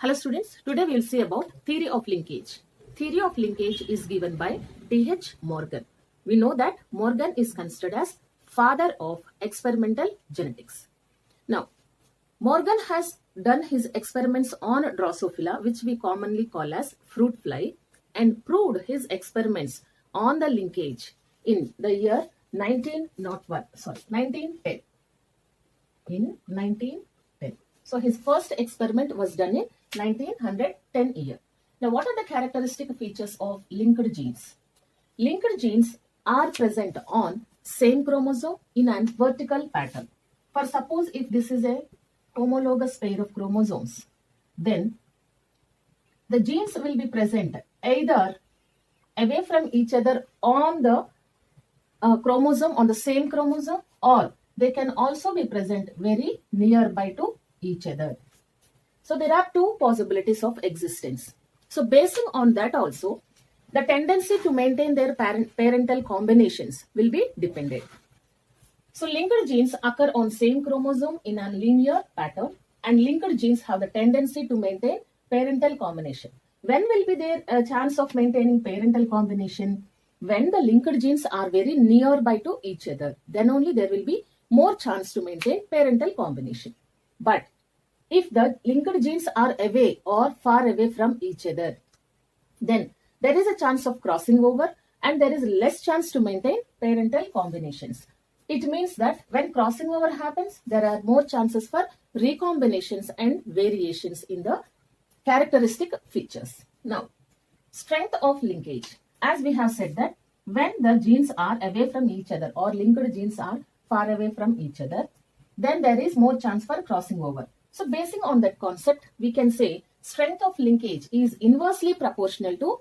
Hello students, today we will see about theory of linkage. Theory of linkage is given by T.H. Morgan. We know that Morgan is considered as father of experimental genetics. Now, Morgan has done his experiments on Drosophila, which we commonly call as fruit fly, and proved his experiments on the linkage in the year 1910. In 1910. So his first experiment was done in 1910 year. Now, what are the characteristic features of linked genes? Linked genes are present on same chromosome in a vertical pattern. For suppose if this is a homologous pair of chromosomes, then the genes will be present either away from each other on the chromosome, on the same chromosome, or they can also be present very nearby to each other. So there are two possibilities of existence. So basing on that also, the tendency to maintain their parental combinations will be dependent. So linked genes occur on same chromosome in a linear pattern, and linked genes have the tendency to maintain parental combination. When will be there a chance of maintaining parental combination? When the linked genes are very nearby to each other, then only there will be more chance to maintain parental combination. But if the linked genes are away or far away from each other, then there is a chance of crossing over and there is less chance to maintain parental combinations. It means that when crossing over happens, there are more chances for recombinations and variations in the characteristic features. Now, strength of linkage. As we have said that when the genes are away from each other or linked genes are far away from each other, then there is more chance for crossing over. So basing on that concept, we can say strength of linkage is inversely proportional to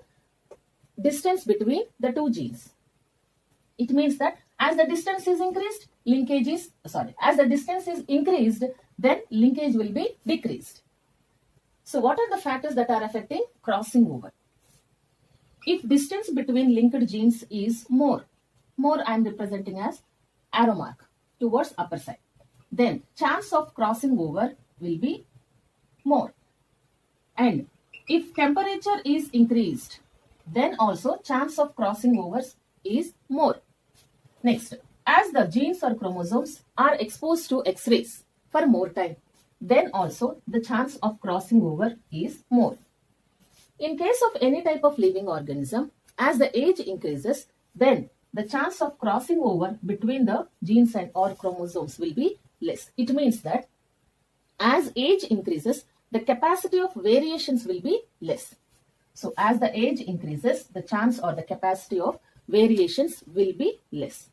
distance between the two genes. It means that as the distance is increased, as the distance is increased, then linkage will be decreased. So what are the factors that are affecting crossing over? If distance between linked genes is more I am representing as arrow mark towards upper side, then chance of crossing over will be more. And if temperature is increased, then also chance of crossing overs is more. Next, as the genes or chromosomes are exposed to X-rays for more time, then also the chance of crossing over is more. In case of any type of living organism, as the age increases, then the chance of crossing over between the genes and or chromosomes will be less. It means that as age increases, the capacity of variations will be less. So as the age increases, the chance or the capacity of variations will be less.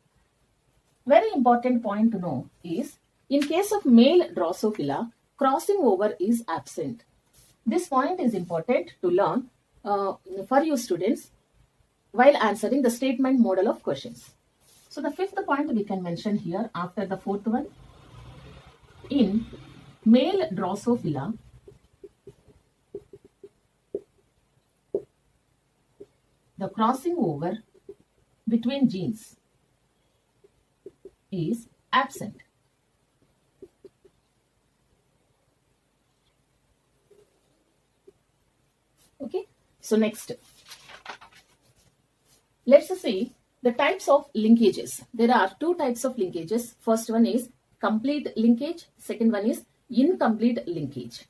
Very important point to know is, in case of male Drosophila, crossing over is absent. This point is important to learn for you students while answering the statement model of questions. So the fifth point we can mention here after the fourth one. In male Drosophila, the crossing over between genes is absent. Okay, so next, let's see the types of linkages. There are two types of linkages. First one is complete linkage. Second one is incomplete linkage.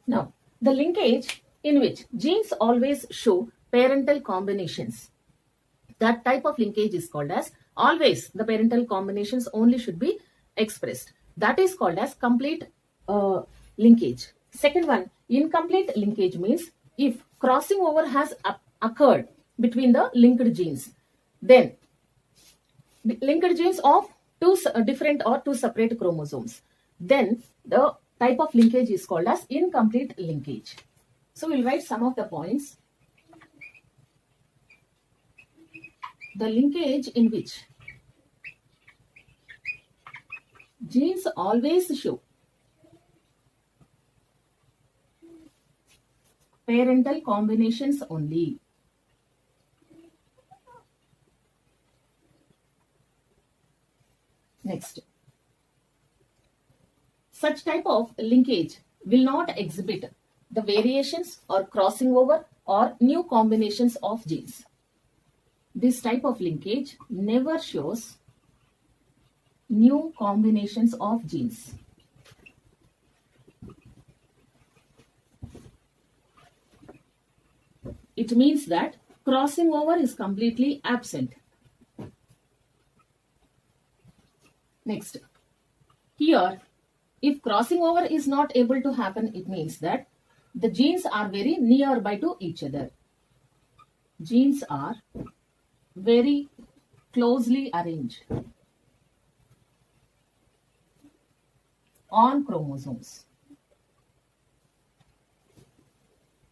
Now, the linkage in which genes always show parental combinations, that type of linkage is called as always the parental combinations only should be expressed. That is called as complete linkage. Second one, incomplete linkage means if crossing over has occurred between the linked genes, then the linked genes of two different or two separate chromosomes, then the type of linkage is called as incomplete linkage. So we'll write some of the points. The linkage in which genes always show parental combinations only. Next, such type of linkage will not exhibit the variations or crossing over or new combinations of genes. This type of linkage never shows new combinations of genes. It means that crossing over is completely absent. Next, here, if crossing over is not able to happen, it means that the genes are very nearby to each other. Genes are very closely arranged on chromosomes.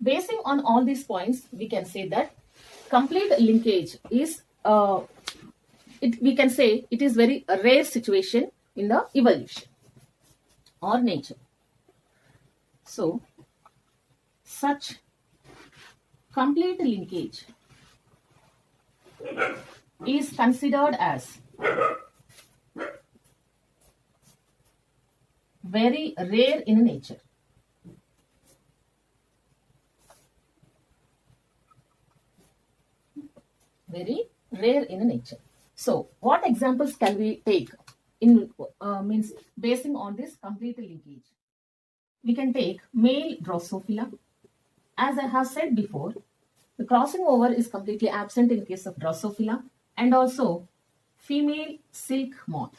Basing on all these points, we can say that complete linkage is, we can say it is very rare situation in the evolution or nature. So, such complete linkage is considered as very rare in nature. Very rare in nature. So, what examples can we take in means basing on this complete linkage? We can take male Drosophila. As I have said before, the crossing over is completely absent in case of Drosophila, and also female silk moth.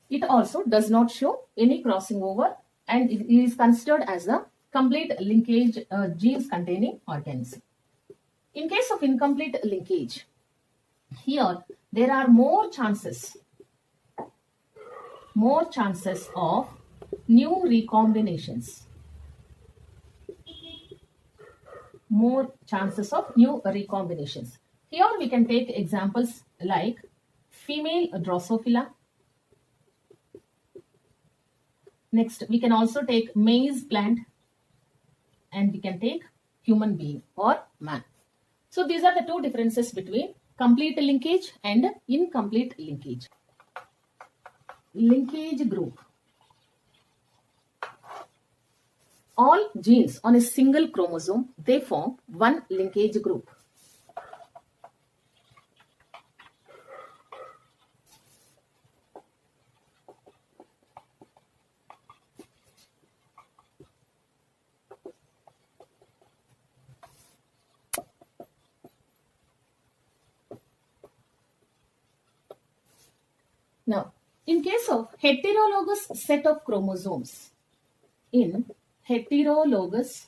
It also does not show any crossing over, and it is considered as a complete linkage genes containing organism. In case of incomplete linkage, here there are more chances of new recombinations. More chances of new recombinations. Here we can take examples like female Drosophila. Next, we can also take maize plant, and we can take human being or man. So these are the two differences between complete linkage and incomplete linkage. Linkage group. All genes on a single chromosome, they form one linkage group. Now, in case of heterologous set of chromosomes, in heterologous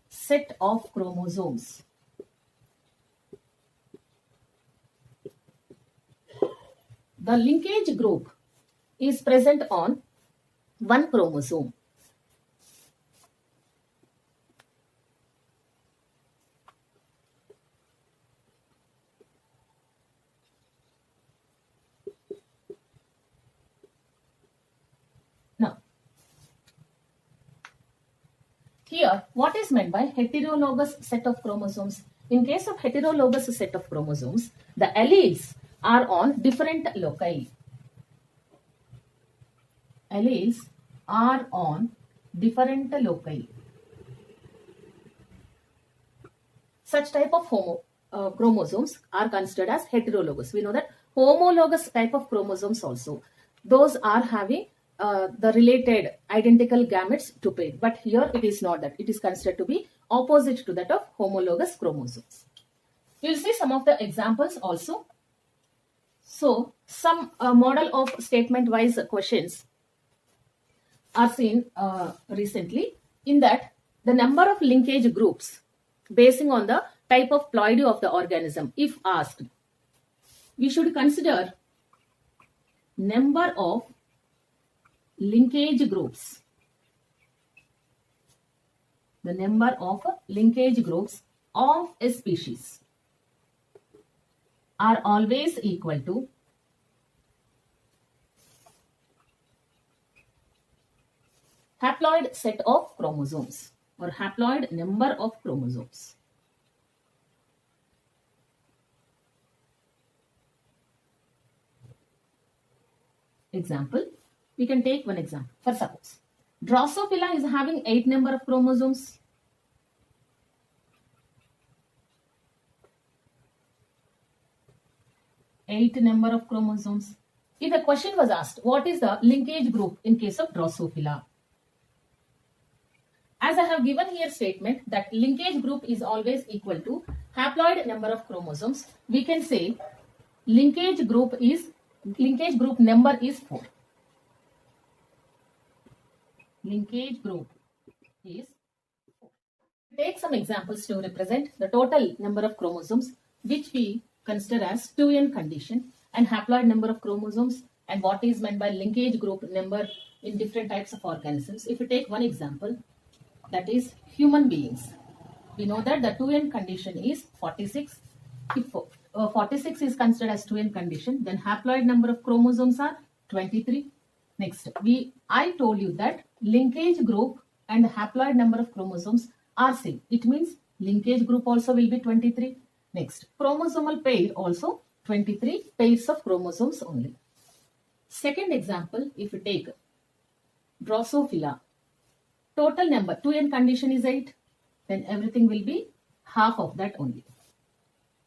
set of chromosomes, the linkage group is present on one chromosome. Now, here, what is meant by heterologous set of chromosomes? In case of heterologous set of chromosomes, the alleles are on different loci. Alleles are on different loci. Such type of chromosomes are considered as heterologous. We know that homologous type of chromosomes also, those are having the related identical gametes to pair, but here it is not that. It is considered to be opposite to that of homologous chromosomes. We will see some of the examples also. So, some model of statement-wise questions are seen recently, in that the number of linkage groups basing on the type of ploidy of the organism, if asked, we should consider number of linkage groups, the number of linkage groups of a species are always equal to haploid set of chromosomes or haploid number of chromosomes. Example, we can take one example. For suppose, Drosophila is having 8 number of chromosomes. Eight number of chromosomes. If a question was asked, what is the linkage group in case of Drosophila? As I have given here statement that linkage group is always equal to haploid number of chromosomes, we can say linkage group number is 4. Linkage group is 4. Take some examples to represent the total number of chromosomes which we consider as 2n condition and haploid number of chromosomes and what is meant by linkage group number in different types of organisms. If you take one example, that is human beings. We know that the 2n condition is 46. If 46 is considered as 2n condition, then haploid number of chromosomes are 23. Next, I told you that linkage group and haploid number of chromosomes are same. It means linkage group also will be 23. Next, chromosomal pair also 23 pairs of chromosomes only. Second example, if you take Drosophila, total number 2n condition is 8, then everything will be half of that only.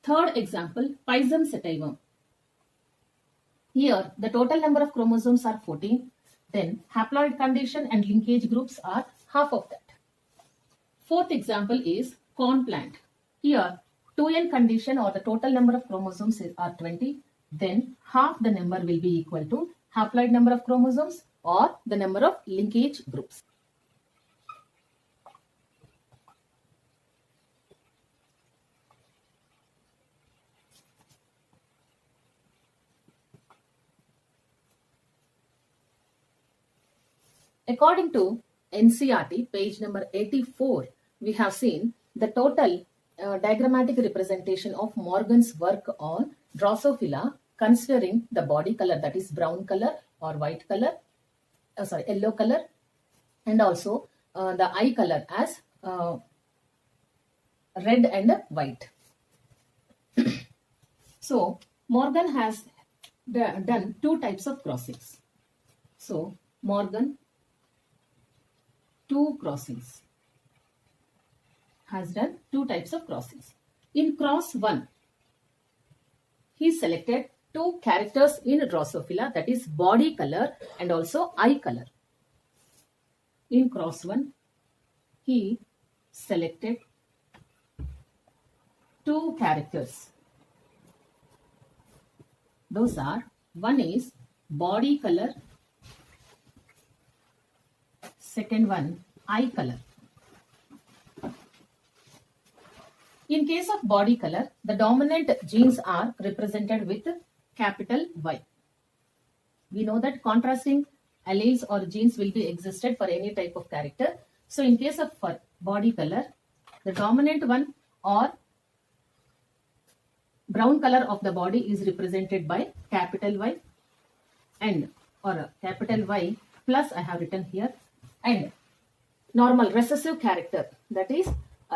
Third example, Pisum sativum. Here the total number of chromosomes are 14, then haploid condition and linkage groups are half of that. Fourth example is corn plant. Here 2n condition or the total number of chromosomes are 20, then half the number will be equal to haploid number of chromosomes or the number of linkage groups. According to NCERT, page number 84, we have seen the total diagrammatic representation of Morgan's work on Drosophila considering the body color, that is brown color or white color, yellow color, and also the eye color as red and white. So Morgan has done two types of crossings. So Morgan, has done two types of crossings. In cross 1, he selected two characters in Drosophila, that is body color and also eye color. In cross 1, he selected two characters. Those are, one is body color, second one eye color. In case of body color, the dominant genes are represented with capital Y. We know that contrasting alleles or genes will be existed for any type of character. So in case of body color, the dominant one or brown color of the body is represented by capital Y and or capital Y plus I have written here, and normal recessive character, that is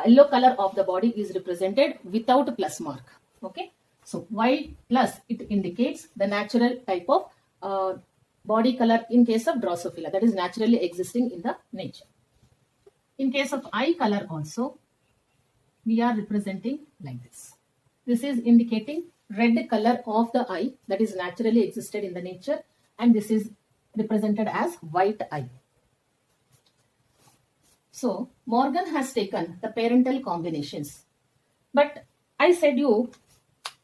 yellow color of the body is represented without plus mark. Okay, so Y plus, it indicates the natural type of body color in case of Drosophila, that is naturally existing in the nature. In case of eye color also, we are representing like this. This is indicating red color of the eye that is naturally existed in the nature, and this is represented as white eye. So Morgan has taken the parental combinations. But I said you,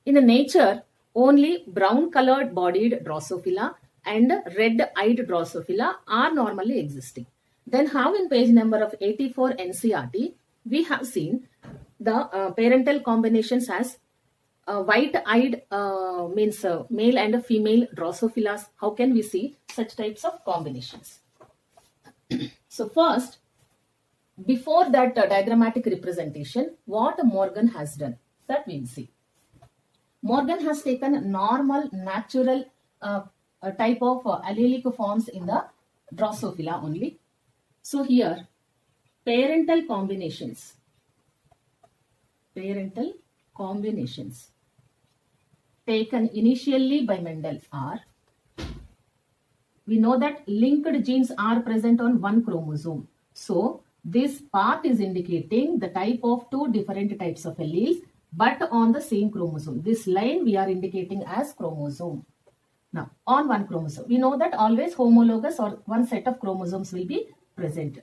in the nature, only brown colored bodied Drosophila and red eyed Drosophila are normally existing. Then how in page number of 84 NCERT, we have seen the parental combinations as white-eyed means male and female Drosophilas. How can we see such types of combinations? So first, before that diagrammatic representation, what Morgan has done, that we will see. Morgan has taken normal, natural type of allelic forms in the Drosophila only. So here, parental combinations taken initially by Mendel are, we know that linked genes are present on one chromosome. So this part is indicating the type of two different types of alleles, but on the same chromosome. This line we are indicating as chromosome. Now, on one chromosome, we know that always homologous or one set of chromosomes will be present.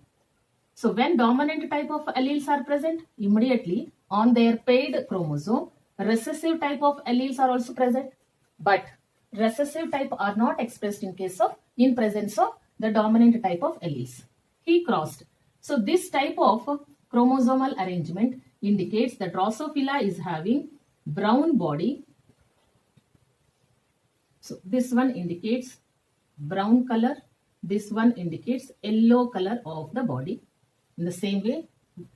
So when dominant type of alleles are present, immediately on their paired chromosome, recessive type of alleles are also present. But recessive type are not expressed in presence of the dominant type of alleles. He crossed. So this type of chromosomal arrangement indicates that Drosophila is having brown body. So this one indicates brown color. This one indicates yellow color of the body. In the same way,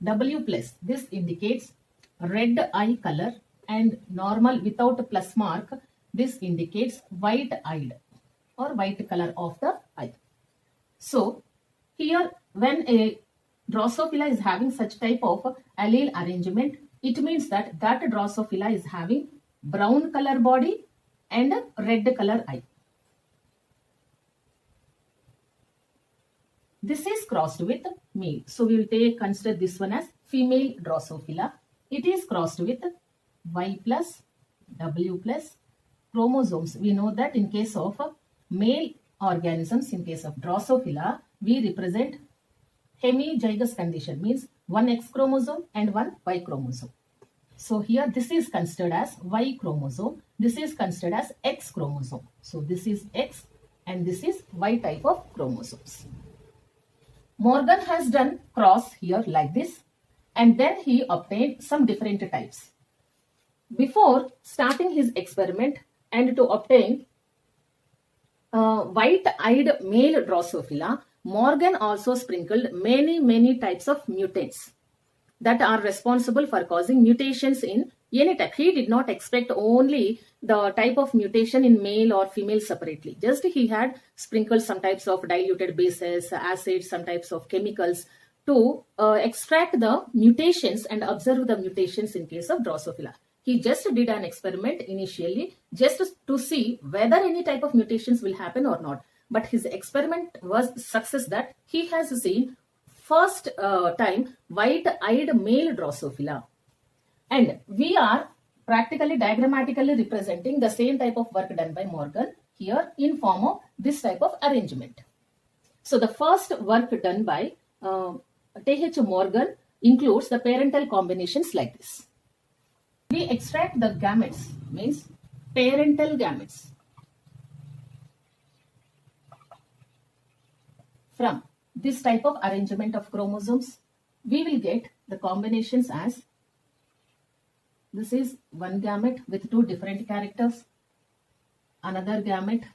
W plus, this indicates red eye color, and normal without plus mark, this indicates white-eyed or white color of the eye. So here, when a Drosophila is having such type of allele arrangement, it means that Drosophila is having brown color body and red color eye. This is crossed with male. So we will consider this one as female Drosophila. It is crossed with Y plus, W plus chromosomes. We know that in case of male organisms, in case of Drosophila, we represent hemizygous condition, means one X chromosome and one Y chromosome. So here this is considered as Y chromosome. This is considered as X chromosome. So this is X and this is Y type of chromosomes. Morgan has done cross here like this, and then he obtained some different types. Before starting his experiment and to obtain white-eyed male Drosophila, Morgan also sprinkled many types of mutants that are responsible for causing mutations in any type. He did not expect only the type of mutation in male or female separately. Just he had sprinkled some types of diluted bases, acids, some types of chemicals to extract the mutations and observe the mutations in case of Drosophila. He just did an experiment initially just to see whether any type of mutations will happen or not. But his experiment was success that he has seen first time white-eyed male Drosophila. And we are practically diagrammatically representing the same type of work done by Morgan here in form of this type of arrangement. So the first work done by T.H. Morgan includes the parental combinations like this. We extract the gametes, means parental gametes, from this type of arrangement of chromosomes. We will get the combinations as, this is one gamete with two different characters, another gamete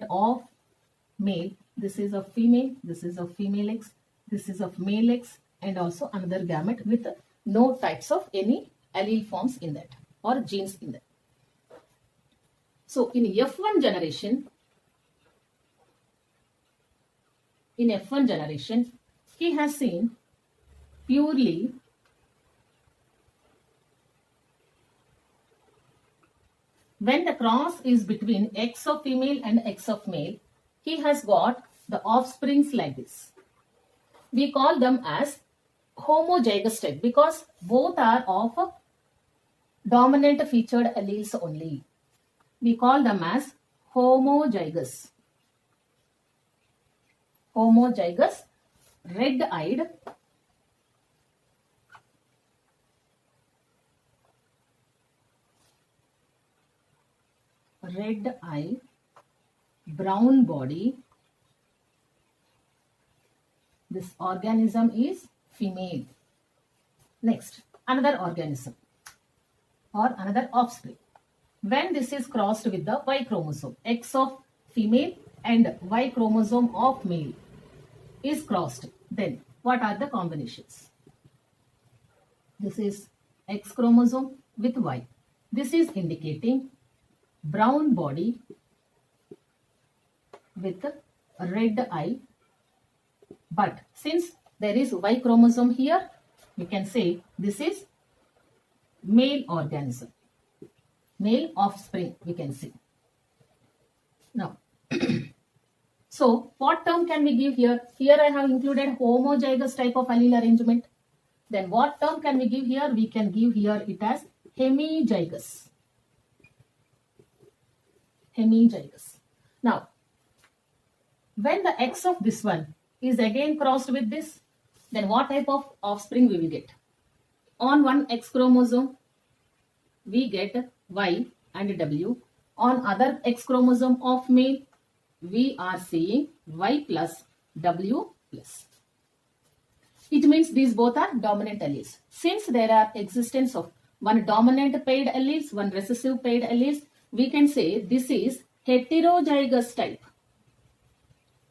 of male, this is of female, this is of female X, this is of male X, and also another gamete with no types of any allele forms in that or genes in that. So in F1 generation, he has seen purely when the cross is between X of female and X of male, he has got the offsprings like this. We call them as homozygous type because both are of dominant featured alleles only. We call them as homozygous. Homozygous, red-eyed, brown body. This organism is female. Next, another organism or another offspring. When this is crossed with the Y chromosome, X of female and Y chromosome of male is crossed, then what are the combinations? This is X chromosome with Y. This is indicating brown body with red eye. But since there is Y chromosome here, we can say this is male organism, male offspring, we can see. Now, so what term can we give here? Here I have included homozygous type of allele arrangement. Then what term can we give here? We can give here it as hemizygous. Hemizygous. Now, when the X of this one is again crossed with this, then what type of offspring we will get? On one X chromosome, we get Y and W. On other X chromosome of male, we are seeing Y plus W plus. It means these both are dominant alleles. Since there are existence of one dominant paired alleles, one recessive paired alleles, we can say this is heterozygous type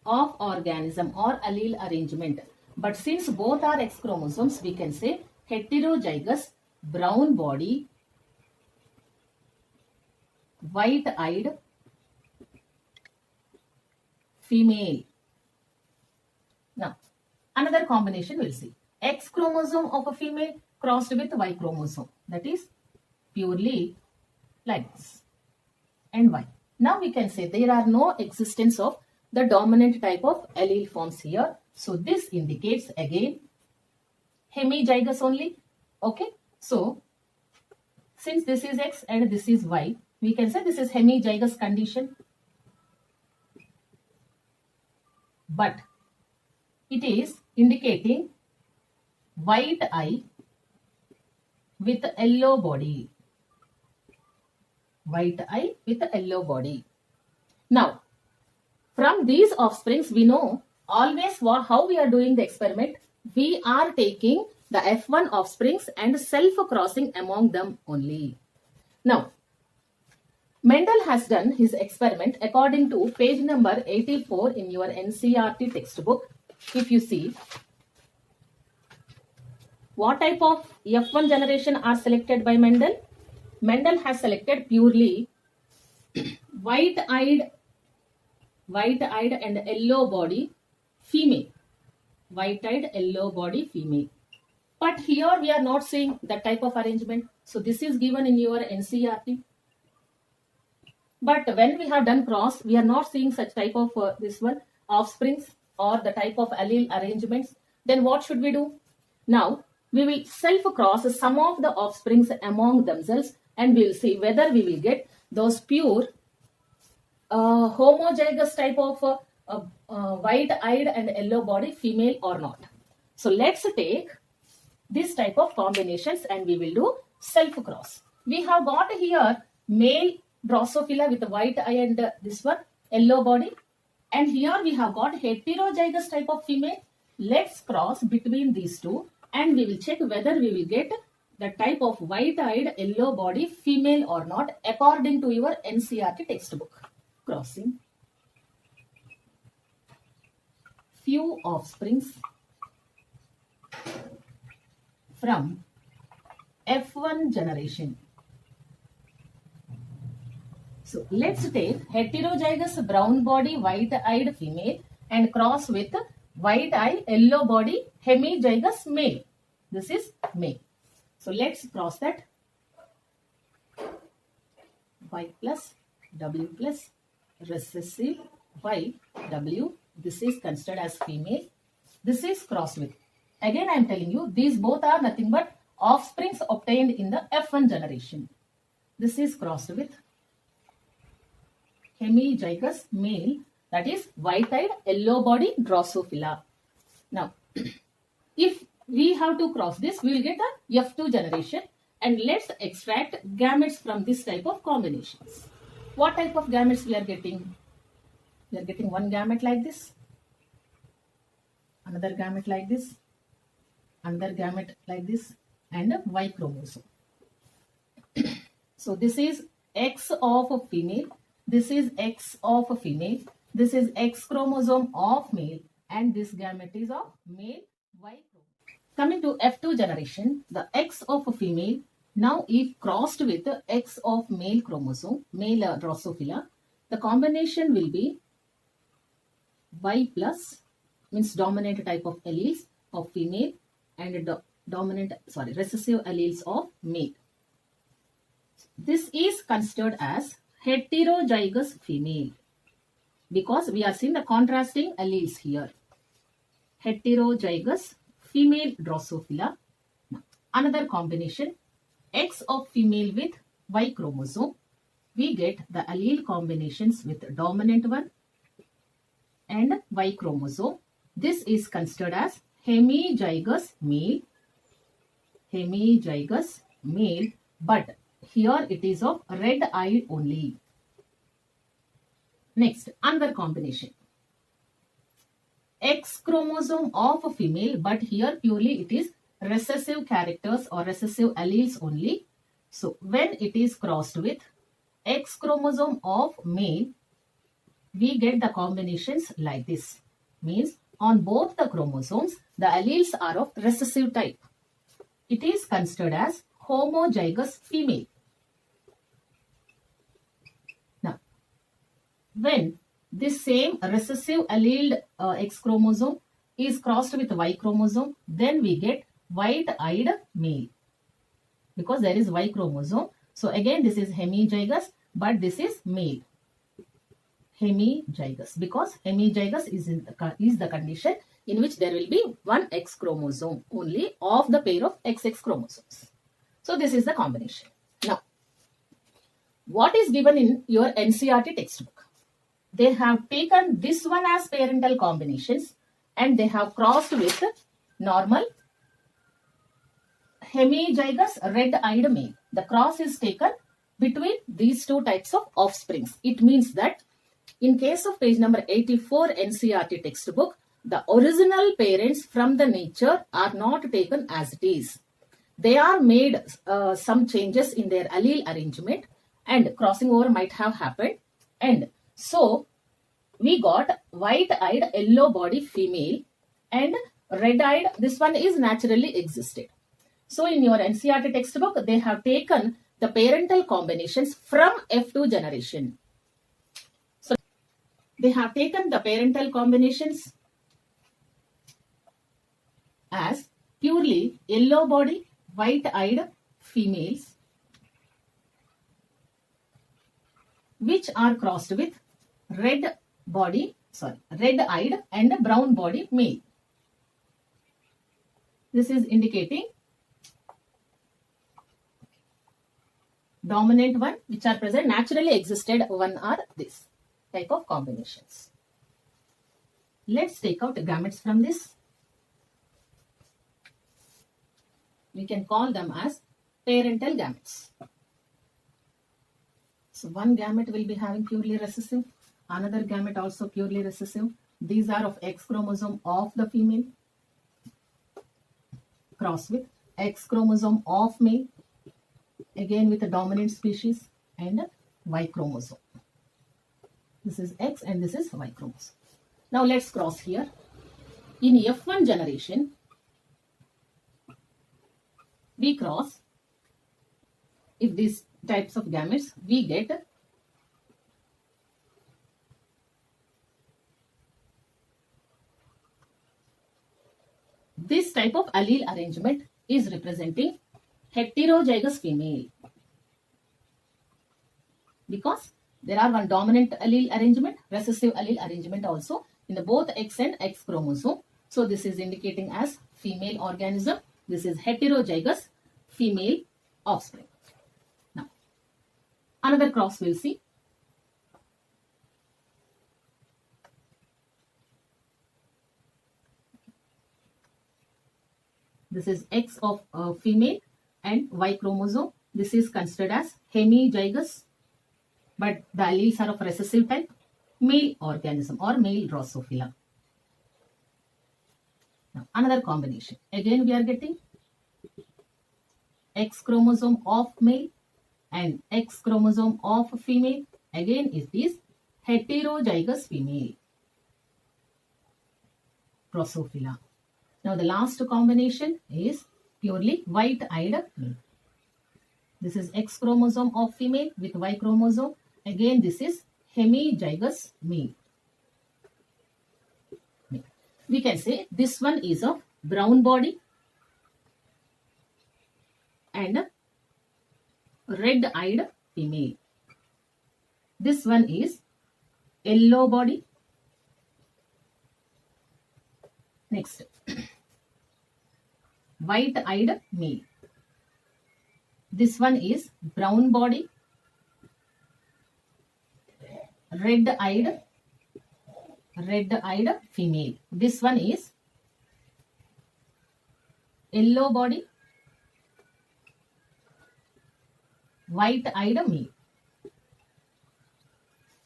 of organism or allele arrangement. But since both are X chromosomes, we can say heterozygous, brown body, white-eyed female. Now, another combination we'll see. X chromosome of a female crossed with Y chromosome. That is purely like this. And Y. Now we can say there are no existence of the dominant type of allele forms here. So this indicates again hemizygous only. Okay. So since this is X and this is Y, we can say this is hemizygous condition. But it is indicating white eye with yellow body. White eye with a yellow body. Now, from these offsprings, we know always how we are doing the experiment. We are taking the F1 offsprings and self-crossing among them only. Now, Mendel has done his experiment according to page number 84 in your NCERT textbook. If you see, what type of F1 generation are selected by Mendel? Mendel has selected purely white-eyed and yellow body female. White-eyed, yellow body female. But here we are not seeing that type of arrangement. So this is given in your NCERT. But when we have done cross, we are not seeing such type of this one offsprings or the type of allele arrangements. Then what should we do? Now we will self-cross some of the offsprings among themselves and we will see whether we will get those pure homozygous type of white-eyed and yellow body female or not. So let's take this type of combinations and we will do self-cross. We have got here male Drosophila with white eye and this one yellow body, and here we have got heterozygous type of female. Let's cross between these two and we will check whether we will get the type of white-eyed yellow body female or not according to your NCERT textbook. Crossing. Few offsprings from F1 generation. So let's take heterozygous brown body white-eyed female and cross with white-eye yellow body hemizygous male. This is male. So let's cross that. Y plus W plus recessive Y W. This is considered as female. This is crossed with. Again I am telling you these both are nothing but offsprings obtained in the F1 generation. This is crossed with hemizygous male, that is white-eyed yellow body Drosophila. Now, if we have to cross this, we will get a F2 generation and let's extract gametes from this type of combinations. What type of gametes we are getting? We are getting one gamete like this, another gamete like this, another gamete like this, and a Y chromosome. So this is X of a female. This is X of a female. This is X chromosome of male and this gamete is of male Y chromosome. Coming to F2 generation, the X of a female now if crossed with the X of male chromosome, male Drosophila, the combination will be Y plus, means dominant type of alleles of female and recessive alleles of male. This is considered as heterozygous female because we are seeing the contrasting alleles here. Heterozygous female Drosophila. Now, another combination, X of female with Y chromosome. We get the allele combinations with dominant one and Y chromosome. This is considered as hemizygous male. Hemizygous male, but here it is of red eye only. Next, another combination. X chromosome of a female, but here purely it is recessive characters or recessive alleles only. So, when it is crossed with X chromosome of male, we get the combinations like this. Means on both the chromosomes, the alleles are of recessive type. It is considered as homozygous female. Now, when this same recessive alleled X chromosome is crossed with Y chromosome, then we get white-eyed male because there is Y chromosome. So again, this is hemizygous, but this is male. Hemizygous because hemizygous is the condition in which there will be one X chromosome only of the pair of XX chromosomes. So this is the combination. Now, what is given in your NCERT textbook? They have taken this one as parental combinations and they have crossed with normal hemizygous red-eyed male. The cross is taken between these two types of offsprings. It means that in case of page number 84 NCERT textbook, the original parents from the nature are not taken as it is. They are made some changes in their allele arrangement and crossing over might have happened. And so, we got white-eyed yellow body female and red-eyed, this one is naturally existed. So, in your NCERT textbook, they have taken the parental combinations from F2 generation. So, they have taken the parental combinations as purely yellow body, white-eyed females which are crossed with red-eyed and brown body male. This is indicating dominant one which are present, naturally existed one are this type of combinations. Let's take out gametes from this. We can call them as parental gametes. So one gamete will be having purely recessive, another gamete also purely recessive. These are of X chromosome of the female cross with X chromosome of male, again with a dominant species and Y chromosome. This is X and this is Y chromosome. Now let's cross here. In F1 generation, we cross, if these types of gametes, we get this type of allele arrangement is representing heterozygous female because there are one dominant allele arrangement, recessive allele arrangement also in the both X and X chromosome. So this is indicating as female organism. This is heterozygous female offspring. Now, another cross we'll see. This is X of female and Y chromosome. This is considered as hemizygous, but the alleles are of recessive type, male organism or male Drosophila. Now, another combination. Again, we are getting X chromosome of male and X chromosome of female. Again, it is heterozygous female, Drosophila. Now the last combination is purely white-eyed male. This is X chromosome of female with Y chromosome. Again, this is hemizygous male. We can say this one is of brown body and red-eyed female. This one is yellow body. Next, white-eyed male. This one is brown body, red-eyed female. This one is yellow body, white-eyed male.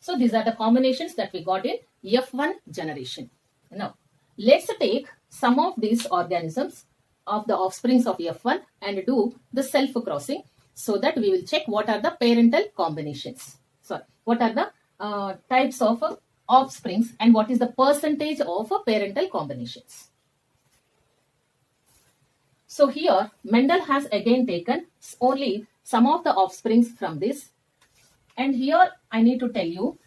So these are the combinations that we got in F1 generation. Now, let's take some of these organisms of the offsprings of F1 and do the self-crossing so that we will check what are the parental combinations. Sorry, what are the types of offsprings and what is the percentage of parental combinations. So here Mendel has again taken only some of the offsprings from this, and here I need to tell you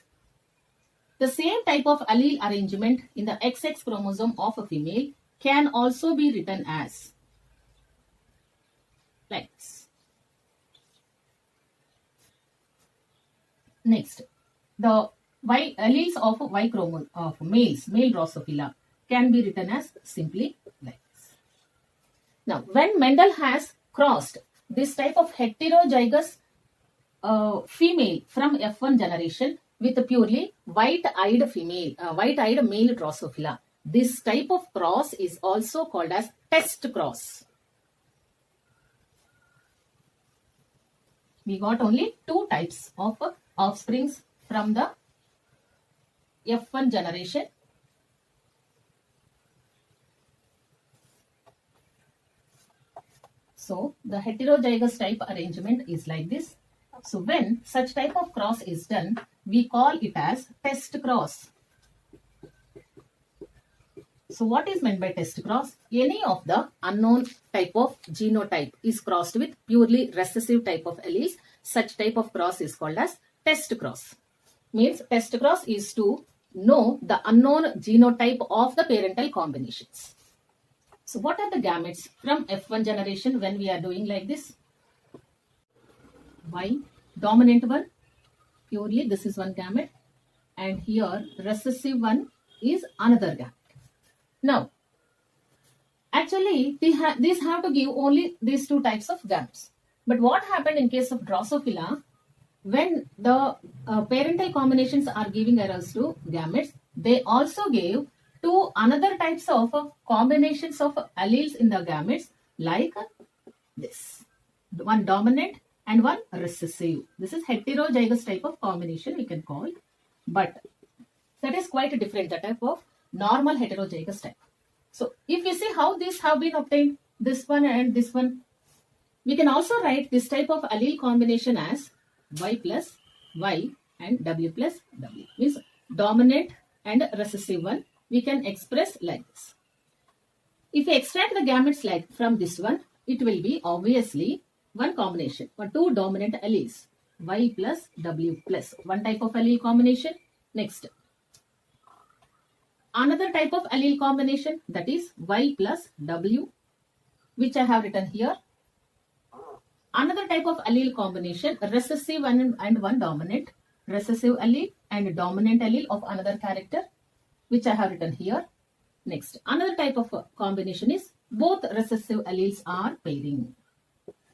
the same type of allele arrangement in the XX chromosome of a female can also be written as like this. Next, the Y alleles of Y chromosome of males, male Drosophila, can be written as simply like this. Now, when Mendel has crossed this type of heterozygous female from F1 generation with a purely white-eyed female, white-eyed male Drosophila, this type of cross is also called as test cross. We got only two types of offsprings from the F1 generation. So the heterozygous type arrangement is like this. So when such type of cross is done, we call it as test cross. So what is meant by test cross? Any of the unknown type of genotype is crossed with purely recessive type of alleles. Such type of cross is called as test cross. Means test cross is to know the unknown genotype of the parental combinations. So what are the gametes from F1 generation when we are doing like this? Y, dominant one, purely this is one gamete, and here recessive one is another gamete. Now, actually these have to give only these two types of gametes. But what happened in case of Drosophila, when the parental combinations are giving rise to gametes, they also gave two another types of combinations of alleles in the gametes like this. One dominant and one recessive. This is heterozygous type of combination we can call, but that is quite different, the type of normal heterozygous type. So if you see how these have been obtained, this one and this one, we can also write this type of allele combination as Y plus Y and W plus W. Means dominant and recessive one we can express like this. If we extract the gametes like from this one, it will be obviously one combination or two dominant alleles, Y plus W plus, one type of allele combination. Next, another type of allele combination, that is Y plus W, which I have written here. Another type of allele combination, recessive and one dominant, recessive allele and dominant allele of another character, which I have written here. Next, another type of combination is both recessive alleles are pairing.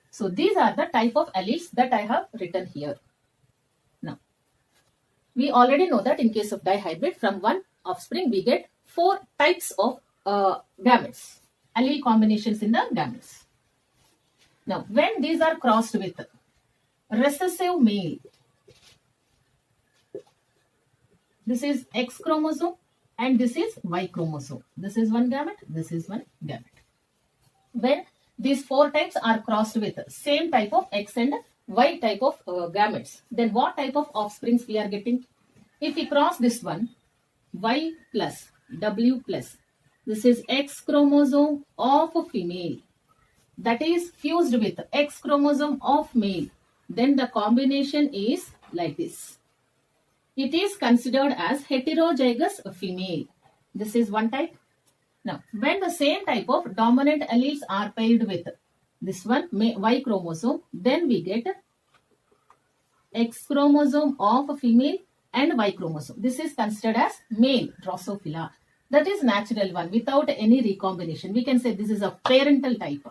So these are the type of alleles that I have written here. Now, we already know that in case of dihybrid, from one offspring we get four types of gametes, allele combinations in the gametes. Now, when these are crossed with recessive male, this is X chromosome and this is Y chromosome. This is one gamete, this is one gamete. When these four types are crossed with same type of X and Y type of gametes, then what type of offsprings we are getting? If we cross this one, Y plus W plus, this is X chromosome of a female that is fused with X chromosome of male, then the combination is like this. It is considered as heterozygous female. This is one type. Now, when the same type of dominant alleles are paired with this one, Y chromosome, then we get X chromosome of a female and Y chromosome. This is considered as male Drosophila. That is natural one without any recombination. We can say this is a parental type.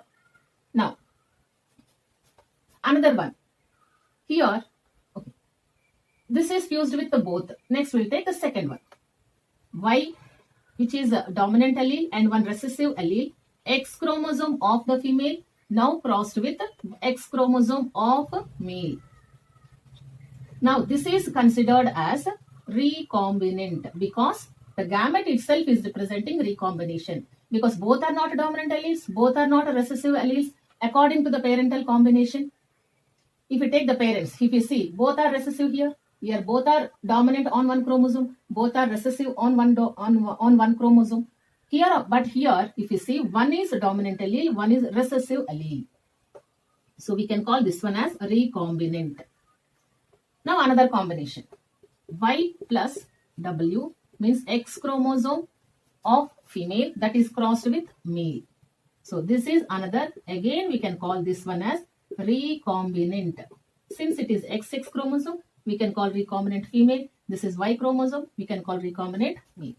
Now, another one. Here, okay, this is fused with the both. Next, we'll take the second one. Y, which is a dominant allele and one recessive allele, X chromosome of the female, now crossed with X chromosome of male. Now, this is considered as recombinant because the gamete itself is representing recombination because both are not dominant alleles, both are not recessive alleles according to the parental combination. If you take the parents, if you see, both are recessive here. Here, both are dominant on one chromosome. Both are recessive on one chromosome. Here, but here, if you see, one is dominant allele, one is recessive allele. So we can call this one as recombinant. Now another combination. Y plus W means X chromosome of female that is crossed with male. So this is another, again we can call this one as recombinant. Since it is XX chromosome, we can call recombinant female. This is Y chromosome, we can call recombinant male.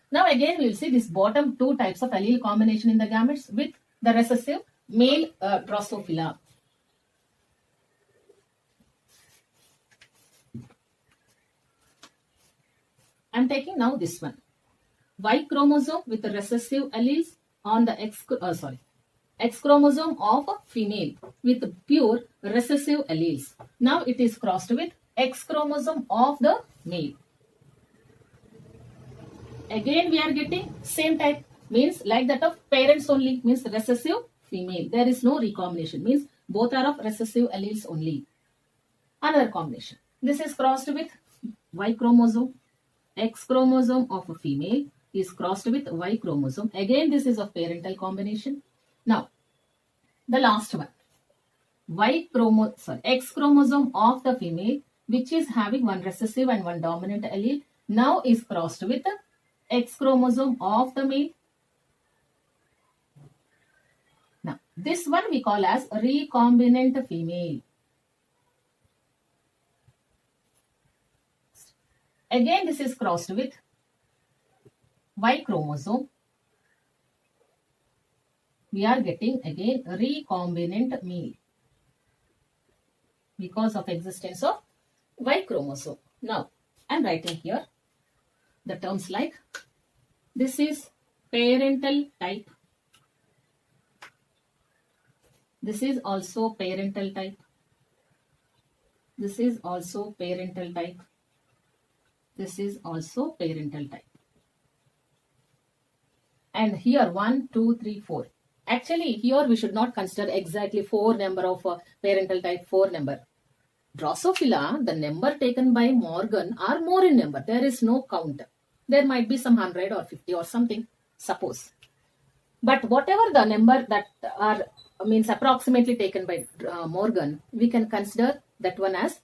Now again we will see this bottom two types of allele combination in the gametes with the recessive male Drosophila. I am taking now this one. Y chromosome with the recessive alleles on the X chromosome of a female with pure recessive alleles. Now it is crossed with X chromosome of the male. Again we are getting same type, means like that of parents only, means recessive female. There is no recombination, means both are of recessive alleles only. Another combination. This is crossed with Y chromosome. X chromosome of a female is crossed with Y chromosome. Again this is of parental combination. Now the last one. X chromosome of the female which is having one recessive and one dominant allele now is crossed with X chromosome of the male. Now this one we call as recombinant female. Again this is crossed with Y chromosome. We are getting again recombinant male because of existence of Y chromosome. Now I am writing here the terms like this is parental type. This is also parental type. This is also parental type. This is also parental type. And here 1, 2, 3, 4. Actually here we should not consider exactly 4 number of parental type 4 number. Drosophila, the number taken by Morgan are more in number. There is no count. There might be some 100 or 50 or something, suppose. But whatever the number that are means approximately taken by Morgan, we can consider that one as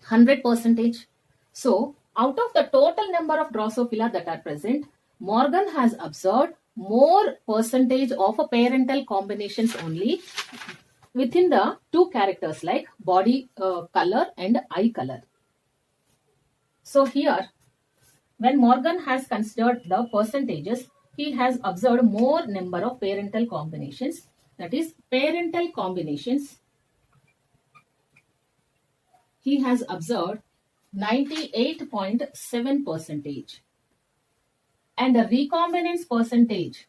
100%. So out of the total number of Drosophila that are present, Morgan has observed more percentage of a parental combinations only within the two characters like body color and eye color. So here, when Morgan has considered the percentages, he has observed more number of parental combinations. That is parental combinations. He has observed 98.7%. And the recombinance percentage,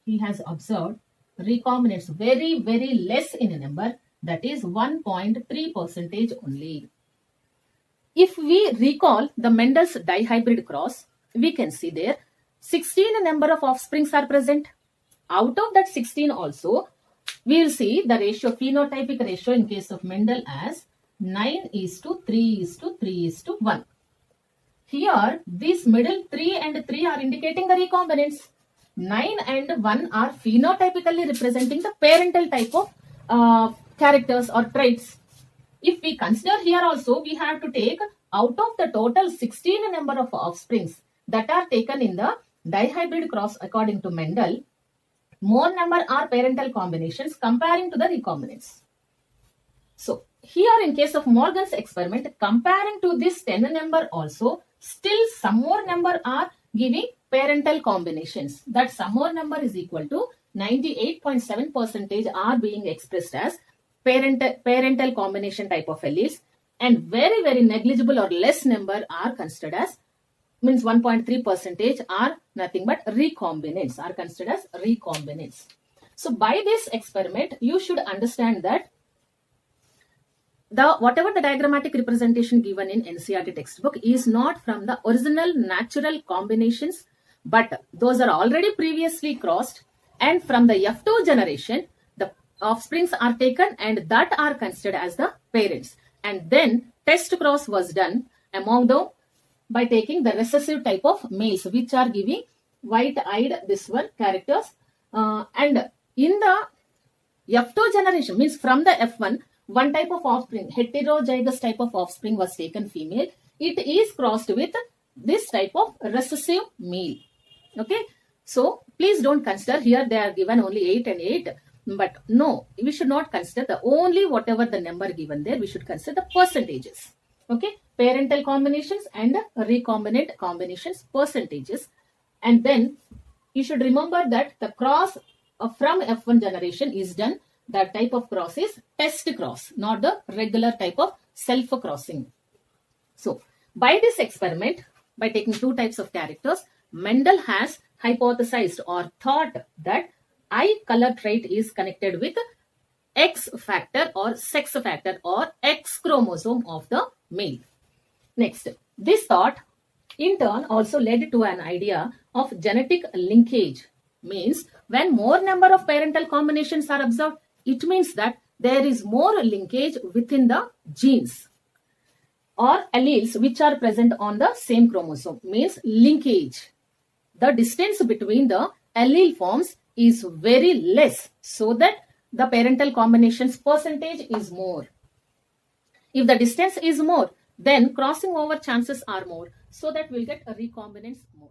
he has observed recombinance very, very less in a number, that is 1.3% only. If we recall the Mendel's dihybrid cross, we can see there 16 number of offsprings are present. Out of that 16 also, we will see the ratio, phenotypic ratio in case of Mendel as 9:3:3:1. Here, these middle 3 and 3 are indicating the recombinants. 9 and 1 are phenotypically representing the parental type of characters or traits. If we consider here also, we have to take out of the total 16 number of offsprings that are taken in the dihybrid cross according to Mendel, more number are parental combinations comparing to the recombinants. So, here in case of Morgan's experiment, comparing to this 10 number also, still some more number are giving parental combinations. That some more number is equal to 98.7% are being expressed as parental combination type of alleles, and very, very negligible or less number are considered as, means 1.3% are nothing but recombinants, are considered as recombinants. So by this experiment, you should understand that whatever the diagrammatic representation given in NCERT textbook is not from the original natural combinations, but those are already previously crossed, and from the F2 generation, the offsprings are taken and that are considered as the parents. And then test cross was done among them by taking the recessive type of males, which are giving white-eyed, this one, characters. And in the F2 generation, means from the F1, one type of offspring, heterozygous type of offspring was taken female. It is crossed with this type of recessive male. Okay. So, please don't consider here they are given only 8 and 8. But no, we should not consider the only whatever the number given there. We should consider the percentages. Okay. Parental combinations and recombinant combinations percentages. And then you should remember that the cross from F1 generation is done. That type of cross is test cross, not the regular type of self-crossing. So, by this experiment, by taking two types of characters, Mendel has hypothesized or thought that eye color trait is connected with X factor or sex factor or X chromosome of the male. Next, this thought in turn also led to an idea of genetic linkage. Means when more number of parental combinations are observed, it means that there is more linkage within the genes or alleles which are present on the same chromosome, means linkage. The distance between the allele forms is very less, so that the parental combinations percentage is more. If the distance is more, then crossing over chances are more, so that we'll get recombinants more.